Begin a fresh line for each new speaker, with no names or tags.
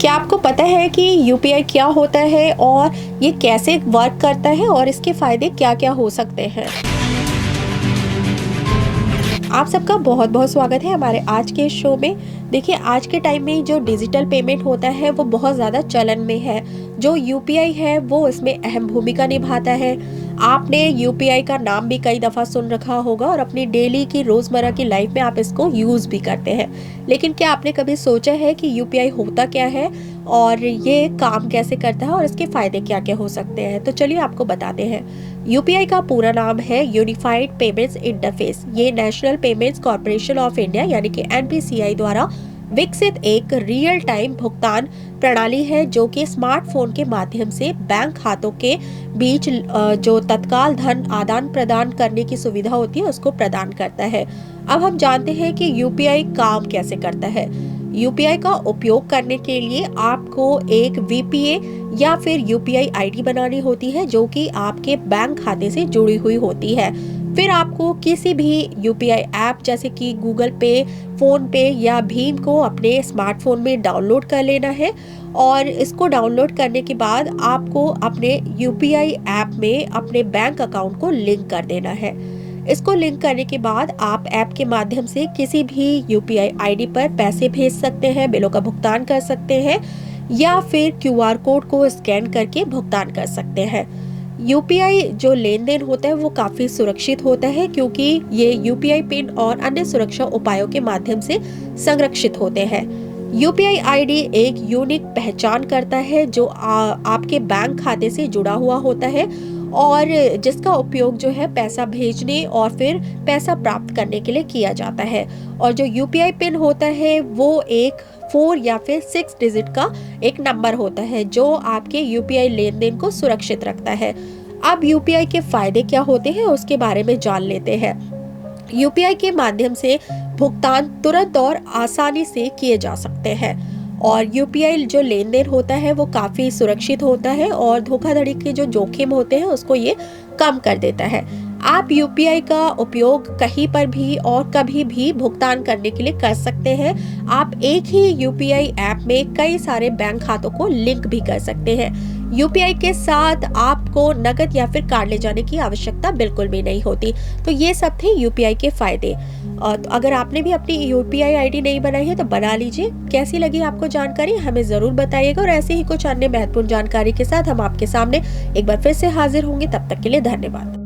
क्या आपको पता है कि यूपीआई क्या होता है और ये कैसे वर्क करता है और इसके फायदे क्या-क्या हो सकते हैं? आप सबका बहुत-बहुत स्वागत है हमारे आज के शो में। देखिए, आज के टाइम में जो डिजिटल पेमेंट होता है वो बहुत ज़्यादा चलन में है। जो यूपीआई है वो इसमें अहम भूमिका निभाता है। आपने यूपीआई का नाम भी कई दफ़ा सुन रखा होगा और अपनी डेली की रोज़मर्रा की लाइफ में आप इसको यूज़ भी करते हैं। लेकिन क्या आपने कभी सोचा है कि यूपीआई होता क्या है और ये काम कैसे करता है और इसके फ़ायदे क्या-क्या हो सकते हैं? तो चलिए आपको बताते हैं। यूपीआई का पूरा नाम है यूनिफाइड पेमेंट्स इंटरफेस। ये national payments corporation of India यानी कि एनपीसीआई द्वारा विकसित एक रियल टाइम भुगतान प्रणाली है जो कि स्मार्टफोन के माध्यम से बैंक खातों के बीच जो तत्काल धन आदान प्रदान करने की सुविधा होती है उसको प्रदान करता है। अब हम जानते हैं कि यूपीआई काम कैसे करता है। यूपीआई का उपयोग करने के लिए आपको एक वीपीए या फिर यूपीआई आईडी बनानी होती है जो कि आपके बैंक खाते से जुड़ी हुई होती है। फिर आपको किसी भी यूपीआई ऐप जैसे कि गूगल पे, फोन पे या भीम को अपने स्मार्टफोन में डाउनलोड कर लेना है और इसको डाउनलोड करने के बाद आपको अपने यूपीआई ऐप में अपने बैंक अकाउंट को लिंक कर देना है। इसको लिंक करने के बाद आप ऐप के माध्यम से किसी भी यूपीआई आईडी पर पैसे भेज सकते हैं, बिलों का भुगतान कर सकते हैं या फिर क्यूआर कोड को स्कैन करके भुगतान कर सकते हैं। यूपीआई जो लेन देन होता है वो काफ़ी सुरक्षित होता है क्योंकि ये यूपीआई पिन और अन्य सुरक्षा उपायों के माध्यम से संरक्षित होते हैं। यूपीआई आईडी एक यूनिक पहचान करता है जो आपके बैंक खाते से जुड़ा हुआ होता है और जिसका उपयोग जो है पैसा भेजने और फिर पैसा प्राप्त करने के लिए किया जाता है। और जो यूपीआई पिन होता है वो एक 4 या फिर 6 डिजिट का एक नंबर होता है जो आपके यूपीआई लेन देन को सुरक्षित रखता है। अब यूपीआई के फायदे क्या होते हैं उसके बारे में जान लेते हैं। यूपीआई के माध्यम से भुगतान तुरंत और आसानी से किए जा सकते हैं और यूपीआई जो लेन देन होता है वो काफ़ी सुरक्षित होता है और धोखाधड़ी के जो जोखिम होते हैं उसको ये कम कर देता है। आप यूपीआई का उपयोग कहीं पर भी और कभी भी भुगतान करने के लिए कर सकते हैं। आप एक ही यूपीआई ऐप में कई सारे बैंक खातों को लिंक भी कर सकते हैं। यूपीआई के साथ आपको नकद या फिर कार्ड ले जाने की आवश्यकता बिल्कुल भी नहीं होती। तो ये सब थे यूपीआई के फायदे। तो अगर आपने भी अपनी यूपीआई आईडी नहीं बनाई है तो बना लीजिए। कैसी लगी आपको जानकारी हमें ज़रूर बताइएगा और ऐसे ही कुछ अन्य महत्वपूर्ण जानकारी के साथ हम आपके सामने एक बार फिर से हाजिर होंगे। तब तक के लिए धन्यवाद।